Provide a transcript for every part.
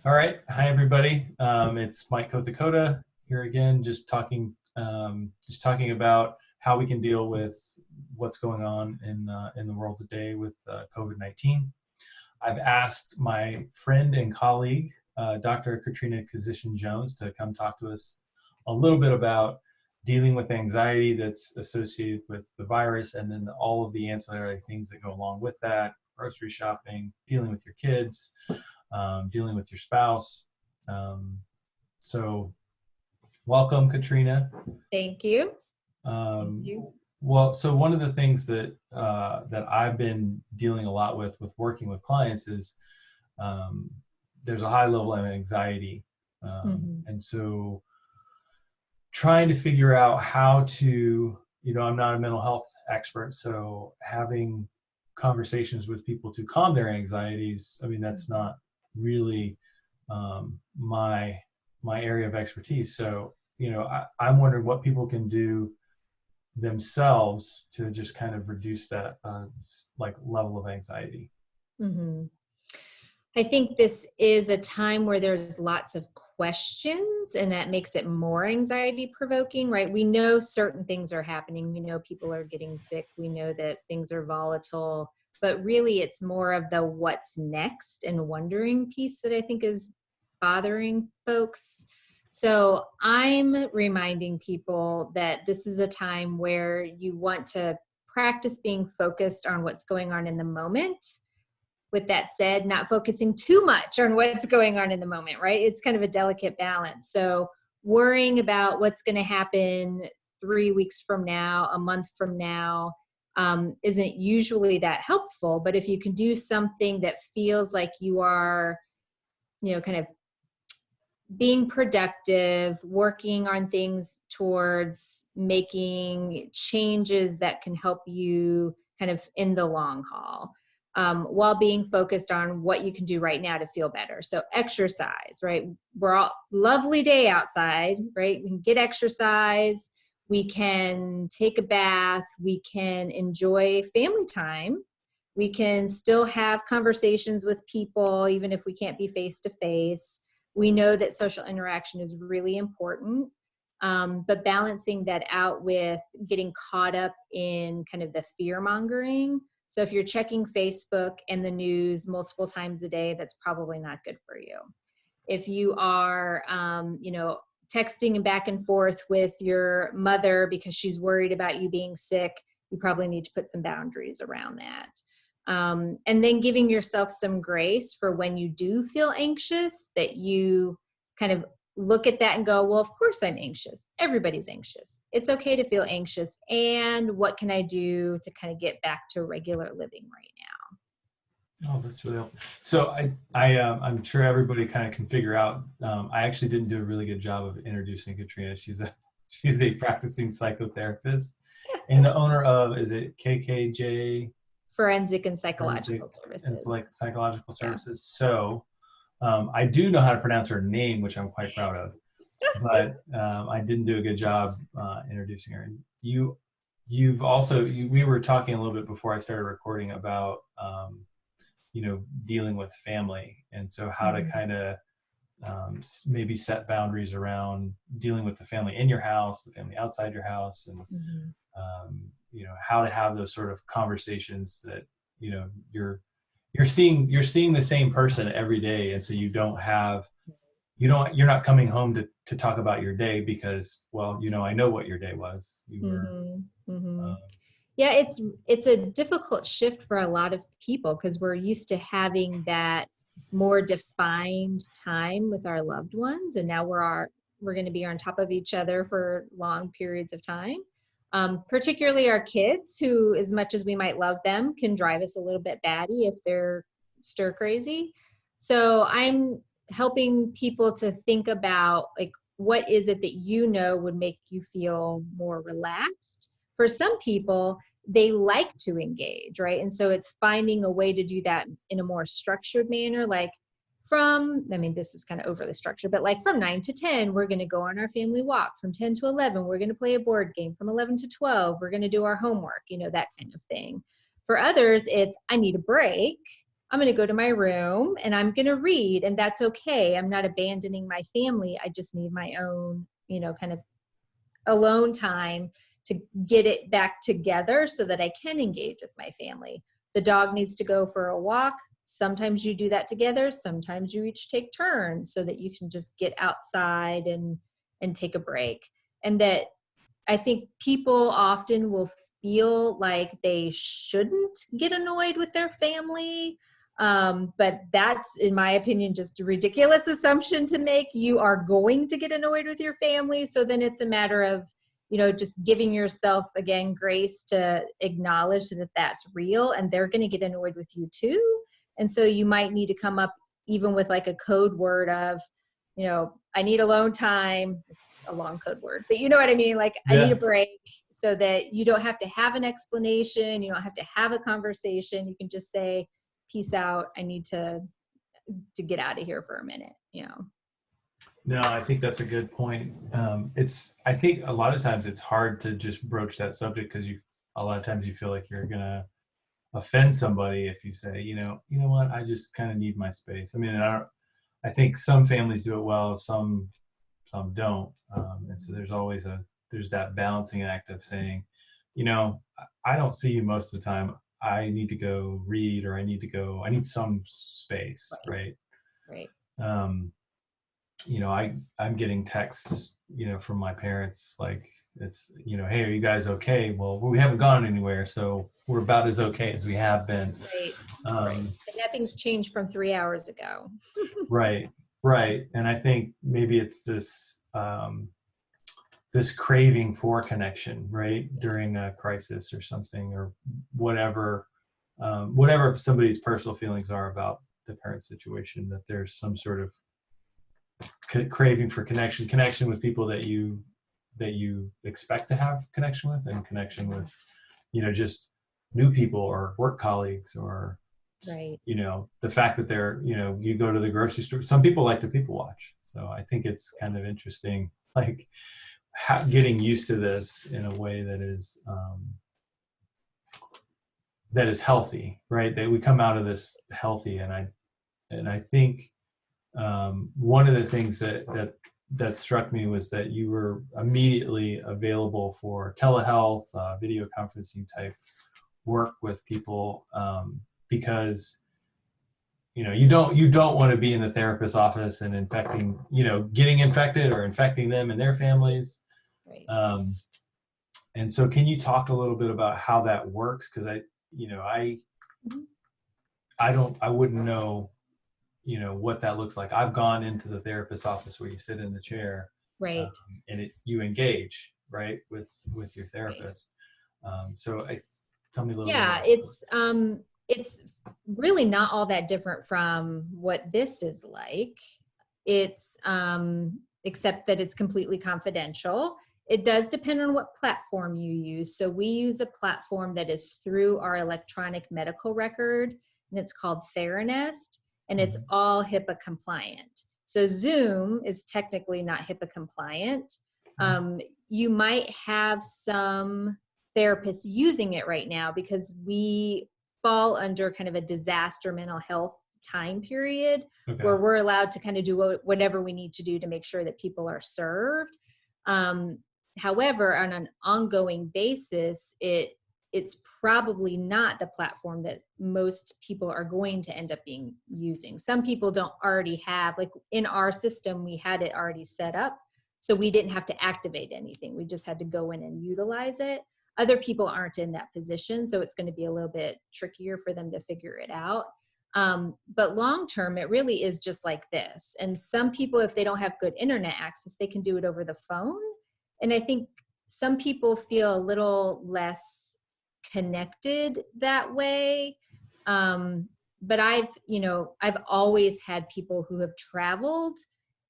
All right. Hi, everybody. It's Mike Kothakota here again, just talking about how we can deal with what's going on in the world today with COVID-19. I've asked my friend and colleague, Dr. Katrina Kuzushyn-Jones, to come talk to us a little bit about dealing with anxiety that's associated with the virus, and then all of the ancillary things that go along with that: grocery shopping, dealing with your kids, dealing with your spouse. So welcome, Katrina. Thank you. Thank you. Well, so one of the things that I've been dealing a lot with working with clients is there's a high level of anxiety, and so trying to figure out how to, I'm not a mental health expert, so having conversations with people to calm their anxieties, that's not really my area of expertise. So I'm wondering what people can do themselves to just kind of reduce that level of anxiety. I think this is a time where there's lots of questions, and that makes it more anxiety provoking, right? We know certain things are happening. We know people are getting sick. We know that things are volatile, but really it's more of the what's next and wondering piece that I think is bothering folks. So I'm reminding people that this is a time where you want to practice being focused on what's going on in the moment. With that said, not focusing too much on what's going on in the moment, right? It's kind of a delicate balance. So worrying about what's going to happen 3 weeks from now, a month from now, isn't usually that helpful. But if you can do something that feels like you are, kind of being productive, working on things towards making changes that can help you kind of in the long haul, while being focused on what you can do right now to feel better. So exercise, right? We're all lovely day outside, right? We can get exercise. We can take a bath. We can enjoy family time. We can still have conversations with people, even if we can't be face to face. We know that social interaction is really important, but balancing that out with getting caught up in kind of the fear mongering. So if you're checking Facebook and the news multiple times a day, that's probably not good for you. If you are, texting back and forth with your mother because she's worried about you being sick, you probably need to put some boundaries around that. And then giving yourself some grace for when you do feel anxious, that you kind of look at that and go, well, of course I'm anxious. Everybody's anxious. It's okay to feel anxious. And what can I do to kind of get back to regular living right now? Oh, that's really helpful. So I'm sure everybody kind of can figure out. I actually didn't do a really good job of introducing Katrina. She's a practicing psychotherapist and the owner of, is it KKJ? Forensic and Psychological Services. And like psychological services. Yeah. So I do know how to pronounce her name, which I'm quite proud of, but I didn't do a good job introducing her. And you've also, we were talking a little bit before I started recording about, dealing with family. And so how to kind of maybe set boundaries around dealing with the family in your house, the family outside your house, and how to have those sort of conversations that you're seeing the same person every day, and so you're not coming home to talk about your day because, well, I know what your day was. Yeah, it's a difficult shift for a lot of people because we're used to having that more defined time with our loved ones, and now we're going to be on top of each other for long periods of time. Particularly our kids, who, as much as we might love them, can drive us a little bit batty if they're stir crazy. So I'm helping people to think about, like, what is it that would make you feel more relaxed? For some people, they like to engage, right? And so it's finding a way to do that in a more structured manner, like this is kind of overly structured, but like from 9 to 10, we're going to go on our family walk. From 10 to 11, we're going to play a board game. From 11 to 12, we're going to do our homework, that kind of thing. For others, it's, I need a break. I'm going to go to my room and I'm going to read, and that's okay. I'm not abandoning my family. I just need my own, kind of alone time to get it back together so that I can engage with my family. The dog needs to go for a walk. Sometimes you do that together. Sometimes you each take turns so that you can just get outside and take a break. And that I think people often will feel like they shouldn't get annoyed with their family. But that's, in my opinion, just a ridiculous assumption to make. You are going to get annoyed with your family. So then it's a matter of, just giving yourself, again, grace to acknowledge that that's real, and they're going to get annoyed with you too. And so you might need to come up even with like a code word of, I need alone time. It's a long code word, but you know what I mean? Like, I need a Yeah. break, so that you don't have to have an explanation. You don't have to have a conversation. You can just say, peace out. I need to get out of here for a minute. No, I think that's a good point. I think a lot of times it's hard to just broach that subject because a lot of times you feel like you're gonna offend somebody if you say, you know what, I just kind of need my space. I mean, I think some families do it well, some don't, and so there's that balancing act of saying, I don't see you most of the time. I need to go read, or I need some space, right? Right. Um, I'm getting texts, from my parents, like, it's, hey, are you guys okay? Well, we haven't gone anywhere, so we're about as okay as we have been. Right. Right. Um, And nothing's changed from 3 hours ago. right, right. And I think maybe it's this craving for connection, right, during a crisis or something, or whatever somebody's personal feelings are about the current situation, that there's some sort of craving for connection with people that you expect to have connection with, and connection with, just new people or work colleagues, or, Right. the fact that you go to the grocery store. Some people like to people watch. So I think it's kind of interesting, like, getting used to this in a way that is healthy, right? That we come out of this healthy. And I think, one of the things that struck me was that you were immediately available for telehealth, video conferencing type work with people, because you don't want to be in the therapist's office and getting infected or infecting them and their families. Right. And so, can you talk a little bit about how that works? Because I wouldn't know what that looks like. I've gone into the therapist's office where you sit in the chair, Right. and you engage, right, with your Right. therapist. So tell me a little bit Yeah, about it's really not all that different from what this is like. It's except that it's completely confidential. It does depend on what platform you use. So we use a platform that is through our electronic medical record, and it's called Theranest, and it's all HIPAA compliant. So Zoom is technically not HIPAA compliant. You might have some therapists using it right now because we fall under kind of a disaster mental health time period, Okay. where we're allowed to kind of do whatever we need to do to make sure that people are served. However, on an ongoing basis, it's probably not the platform that most people are going to end up using. Some people don't already have, like in our system, we had it already set up, so we didn't have to activate anything. We just had to go in and utilize it. Other people aren't in that position, so it's going to be a little bit trickier for them to figure it out. But long term, it really is just like this. And some people, if they don't have good internet access, they can do it over the phone. And I think some people feel a little less connected that way. But I've always had people who have traveled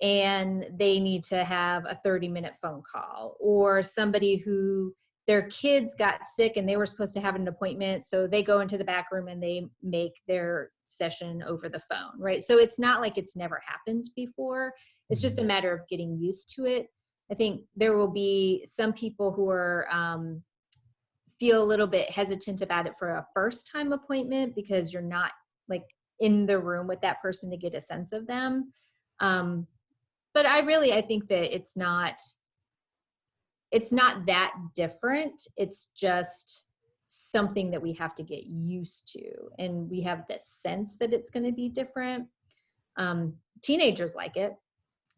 and they need to have a 30-minute phone call, or somebody who their kids got sick and they were supposed to have an appointment, so they go into the back room and they make their session over the phone, right? So it's not like it's never happened before. It's just a matter of getting used to it. I think there will be some people who are feel a little bit hesitant about it for a first time appointment, because you're not like in the room with that person to get a sense of them. But I think that it's not that different. It's just something that we have to get used to. And we have this sense that it's going to be different. Teenagers like it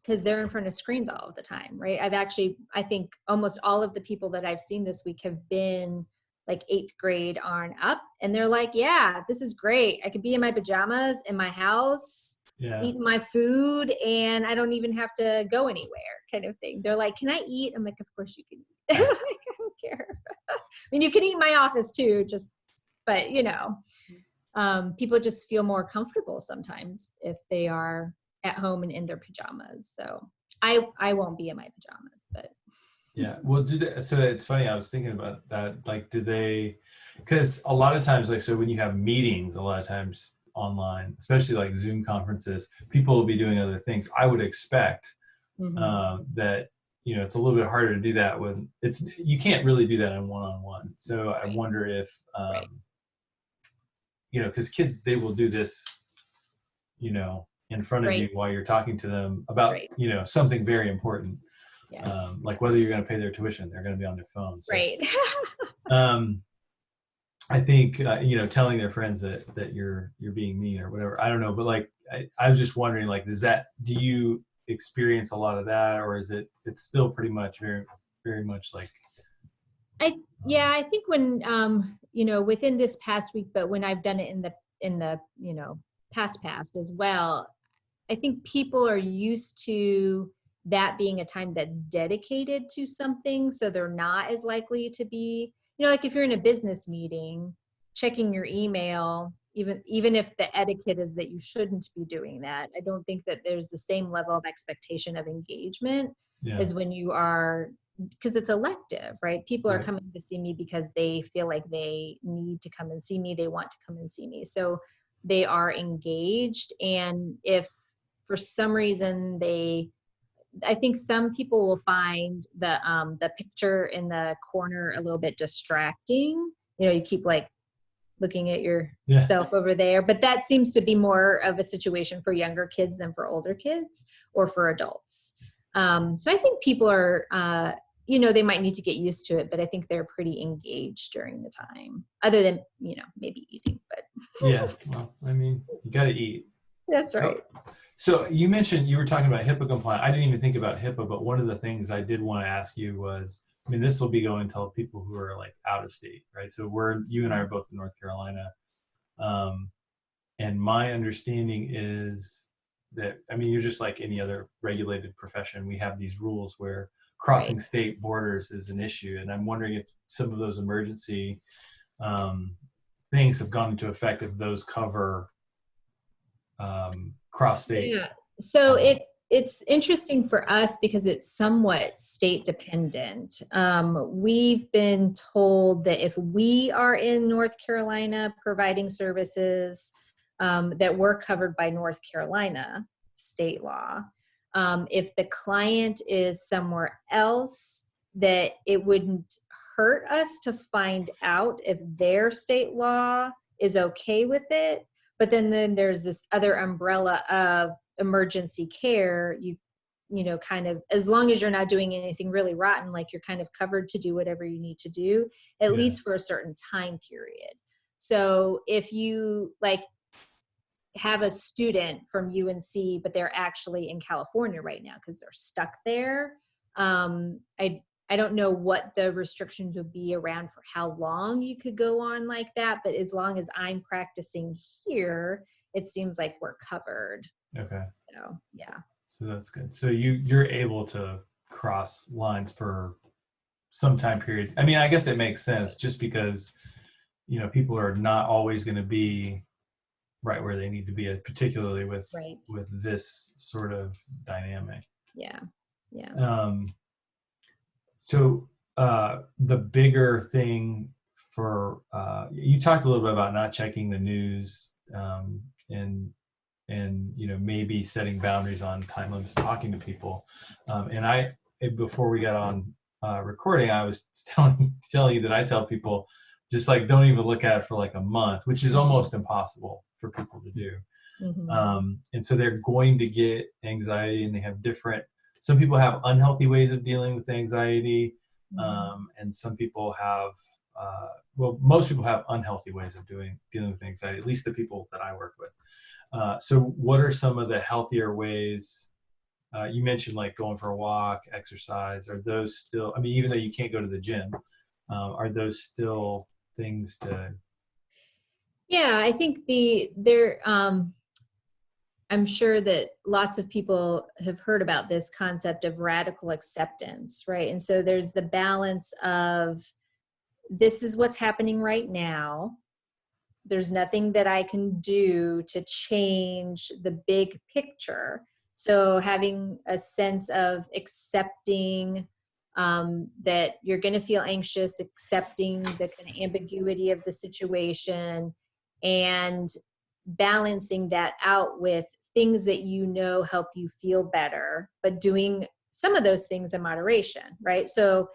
because they're in front of screens all of the time, right? I think almost all of the people that I've seen this week have been like 8th grade on up. And they're like, yeah, this is great. I could be in my pajamas in my house, eating my food, and I don't even have to go anywhere, kind of thing. They're like, can I eat? I'm like, of course you can eat. Like, I don't care. I mean, you can eat in my office too, but people just feel more comfortable sometimes if they are at home and in their pajamas. So I won't be in my pajamas, but. Yeah. Well, so it's funny. I was thinking about that. Like, because a lot of times, like, so when you have meetings, a lot of times online, especially like Zoom conferences, people will be doing other things. I would expect that, it's a little bit harder to do that when you can't really do that in one-on-one. So I wonder if, because kids, they will do this, in front of you while you're talking to them about, something very important. Yeah. Like whether you're going to pay their tuition, they're going to be on their phone. So, right. I think, telling their friends that you're being mean or whatever, I don't know. But like, I was just wondering, like, do you experience a lot of that, or is it's still pretty much very, very much like, I think when, within this past week, but when I've done it in the, past as well, I think people are used to that being a time that's dedicated to something. So they're not as likely to be, like if you're in a business meeting, checking your email, even if the etiquette is that you shouldn't be doing that, I don't think that there's the same level of expectation of engagement as when you are, because it's elective, right? People are coming to see me because they feel like they need to come and see me. They want to come and see me. So they are engaged. And if for some reason I think some people will find the picture in the corner a little bit distracting. You keep like looking at yourself over there, but that seems to be more of a situation for younger kids than for older kids or for adults. So I think people are, they might need to get used to it, but I think they're pretty engaged during the time, other than, maybe eating, but. Yeah. Well, I mean, you got to eat. That's right. So you mentioned you were talking about HIPAA compliant. I didn't even think about HIPAA, but one of the things I did want to ask you was, I mean, this will be going to people who are like out of state, right? So you and I are both in North Carolina. And my understanding is that, I mean, you're just like any other regulated profession. We have these rules where crossing state borders is an issue. And I'm wondering if some of those emergency things have gone into effect, if those cover cross state. Yeah. So it's interesting for us because it's somewhat state dependent. We've been told that if we are in North Carolina providing services, that we're covered by North Carolina state law. If the client is somewhere else, that it wouldn't hurt us to find out if their state law is okay with it. But then there's this other umbrella of emergency care. You kind of, as long as you're not doing anything really rotten, like you're kind of covered to do whatever you need to do, at least for a certain time period. So if you like have a student from UNC, but they're actually in California right now because they're stuck there, I don't know what the restrictions would be around for how long you could go on like that, but as long as I'm practicing here, it seems like we're covered. Okay. So, yeah. So that's good. So you're able to cross lines for some time period. I mean, I guess it makes sense just because, people are not always going to be right where they need to be, particularly with this sort of dynamic. Yeah. Yeah. So the bigger thing for you talked a little bit about not checking the news and maybe setting boundaries on time limits, talking to people. And before we got on recording, I was telling you that I tell people just like don't even look at it for like a month, which is almost impossible for people to do. And so they're going to get anxiety, and they have different, some people have unhealthy ways of dealing with anxiety, and some people have well, most people have unhealthy ways of dealing with anxiety, at least the people that I work with. So what are some of the healthier ways? You mentioned like going for a walk, exercise. Are those still, I mean, even though you can't go to the gym, are those still things to? Yeah, I think I'm sure that lots of people have heard about this concept of radical acceptance, right? And so there's the balance of, this is what's happening right now. There's nothing that I can do to change the big picture. So having a sense of accepting that you're going to feel anxious, accepting the kind of ambiguity of the situation, and balancing that out with things that you know help you feel better, but doing some of those things in moderation, right? So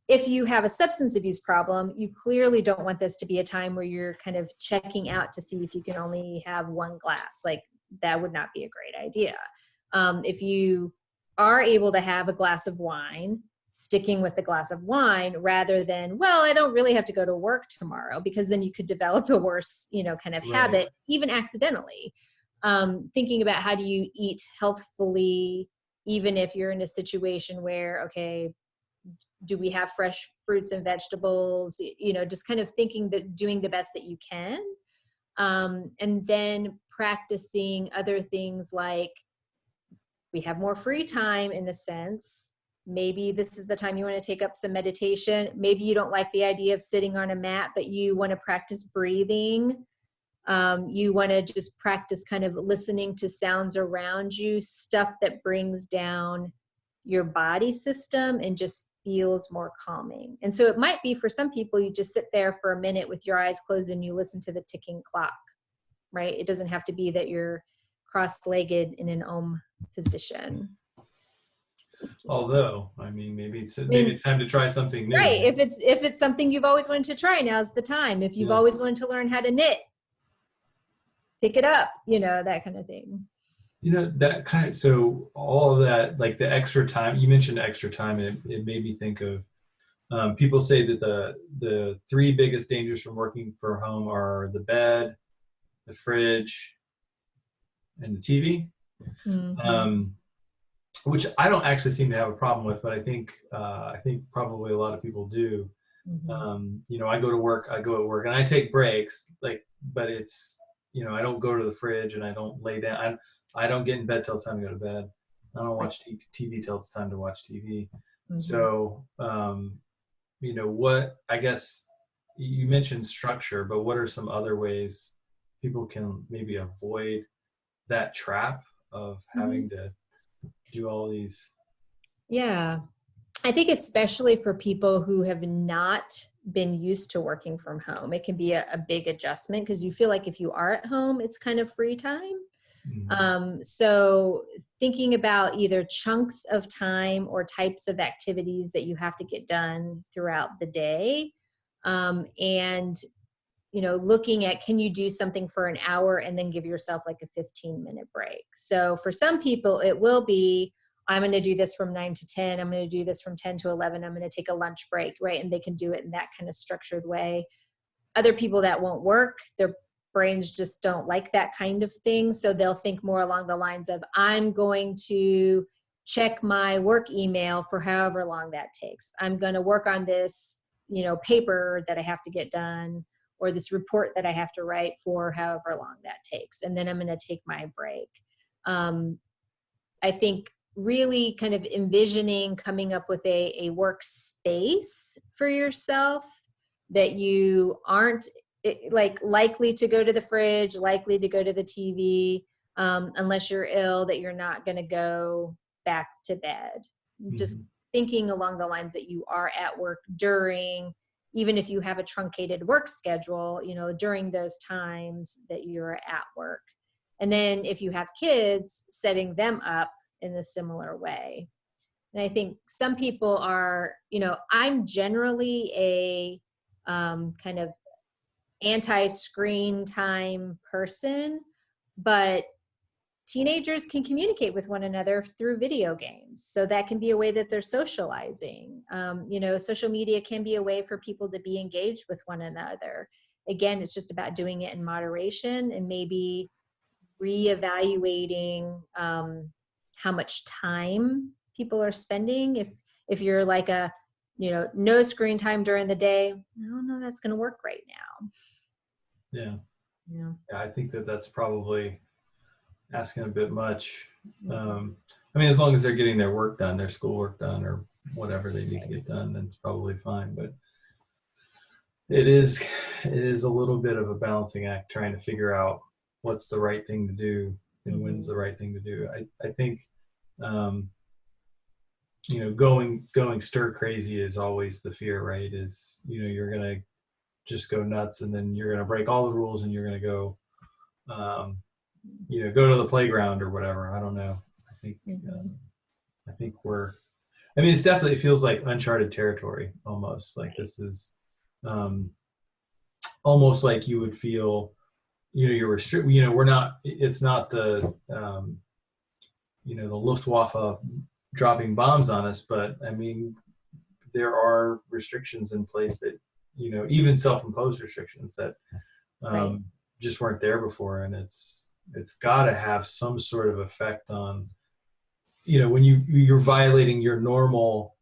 if you have a substance abuse problem, you clearly don't want this to be a time where you're kind of checking out to see if you can only have one glass. Like, that would not be a great idea. If you are able to have a glass of wine, sticking with the glass of wine rather than, well, I don't really have to go to work tomorrow, because then you could develop a worse, kind of habit, even accidentally. Thinking about how do you eat healthfully, even if you're in a situation where, okay, do we have fresh fruits and vegetables, just kind of thinking that doing the best that you can. And then practicing other things, like we have more free time in a sense. Maybe this is the time you want to take up some meditation. Maybe you don't like the idea of sitting on a mat, but you want to practice breathing. You want to just practice kind of listening to sounds around you, stuff that brings down your body system and just feels more calming. And so it might be, for some people, you just sit there for a minute with your eyes closed and you listen to the ticking clock, right? It doesn't have to be that you're cross-legged in an Om position. Although, I mean, maybe it's time to try something new. Right. If it's something you've always wanted to try, now's the time. If you've always wanted to learn how to knit, pick it up, that kind of thing. That kind of, so all of that, like the extra time, you mentioned extra time, and it made me think of, people say that the three biggest dangers from working from home are the bed, the fridge, and the TV. Which I don't actually seem to have a problem with, but I think probably a lot of people do. I go to work, and I take breaks, but it's, I don't go to the fridge and I don't lay down. I don't get in bed till it's time to go to bed. I don't watch TV till it's time to watch TV. So, what, I guess you mentioned structure, but what are some other ways people can maybe avoid that trap of having to do all these? Yeah. I think especially for people who have not been used to working from home, it can be a big adjustment, because you feel like if you are at home, it's kind of free time. So thinking about either chunks of time or types of activities that you have to get done throughout the day, and looking at, can you do something for an hour and then give yourself like a 15-minute break? So for some people, it will be, I'm going to do this from 9 to 10. I'm going to do this from 10 to 11. I'm going to take a lunch break, right? And they can do it in that kind of structured way. Other people, that won't work. Their brains just don't like that kind of thing. So they'll think more along the lines of, I'm going to check my work email for however long that takes. I'm going to work on this, paper that I have to get done, or this report that I have to write for however long that takes. And then I'm going to take my break. I think really kind of envisioning coming up with a workspace for yourself that you aren't likely to go to the fridge, likely to go to the TV, unless you're ill, that you're not going to go back to bed. Just thinking along the lines that you are at work during, even if you have a truncated work schedule, during those times that you're at work. And then if you have kids, setting them up in a similar way. And I think some people are, I'm generally a kind of anti-screen time person, but teenagers can communicate with one another through video games. So that can be a way that they're socializing. Social media can be a way for people to be engaged with one another. Again, it's just about doing it in moderation and maybe reevaluating how much time people are spending. If you're like no screen time during the day, I don't know that's going to work right now. Yeah. Yeah. I think that's probably asking a bit much. I mean, as long as they're getting their work done, their schoolwork done, or whatever they need to get done, then it's probably fine. But it is a little bit of a balancing act, trying to figure out what's the right thing to do and when's the right thing to do. I think going stir crazy is always the fear, right? Is you're gonna just go nuts, and then you're gonna break all the rules, and you're gonna go go to the playground or whatever. I don't know. I think it feels like uncharted territory almost. Like this is almost like you would feel, you're restricted. We're not. It's not the the Luftwaffe dropping bombs on us, but I mean, there are restrictions in place that even self-imposed restrictions that just weren't there before, and it's got to have some sort of effect on when you're violating your normal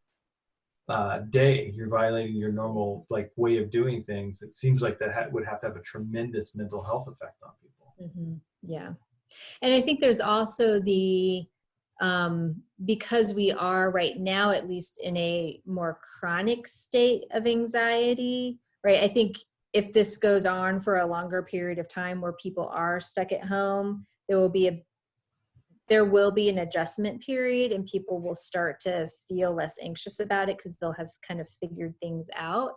day, you're violating your normal way of doing things. It seems like that would have to have a tremendous mental health effect on people. Yeah. And I think there's also the because we are right now at least in a more chronic state of anxiety, right? I think if this goes on for a longer period of time where people are stuck at home, there will be an adjustment period, and people will start to feel less anxious about it because they'll have kind of figured things out.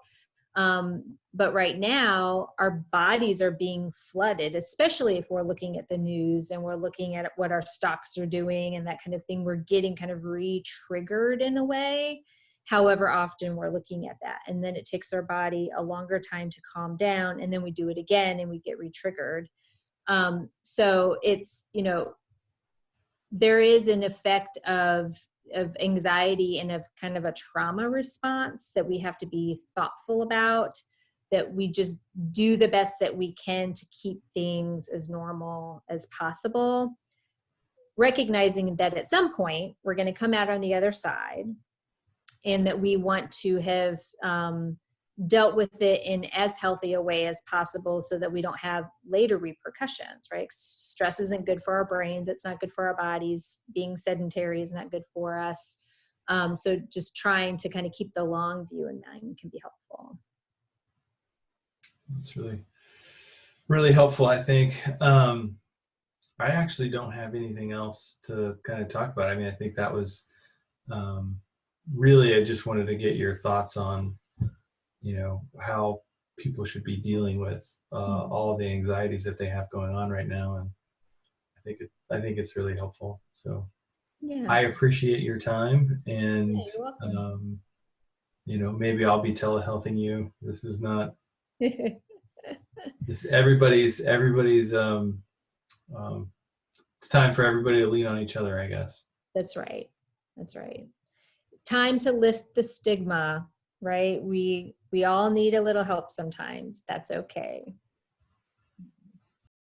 But right now, our bodies are being flooded, especially if we're looking at the news and we're looking at what our stocks are doing and that kind of thing. We're getting kind of re-triggered in a way, however often we're looking at that. And then it takes our body a longer time to calm down, and then we do it again and we get re-triggered. So it's, there is an effect of anxiety and of kind of a trauma response that we have to be thoughtful about, that we just do the best that we can to keep things as normal as possible, recognizing that at some point we're going to come out on the other side, and that we want to have dealt with it in as healthy a way as possible so that we don't have later repercussions, right? Stress isn't good for our brains. It's not good for our bodies. Being sedentary is not good for us. So just trying to kind of keep the long view in mind can be helpful. That's really, really helpful, I think. I actually don't have anything else to kind of talk about. I mean, I think that was really, I just wanted to get your thoughts on how people should be dealing with all the anxieties that they have going on right now, and I think it's really helpful. So yeah, I appreciate your time, and you're welcome. Maybe I'll be telehealthing you. This is not this everybody's it's time for everybody to lean on each other, I guess. That's right. Time to lift the stigma, right? We all need a little help sometimes. That's okay.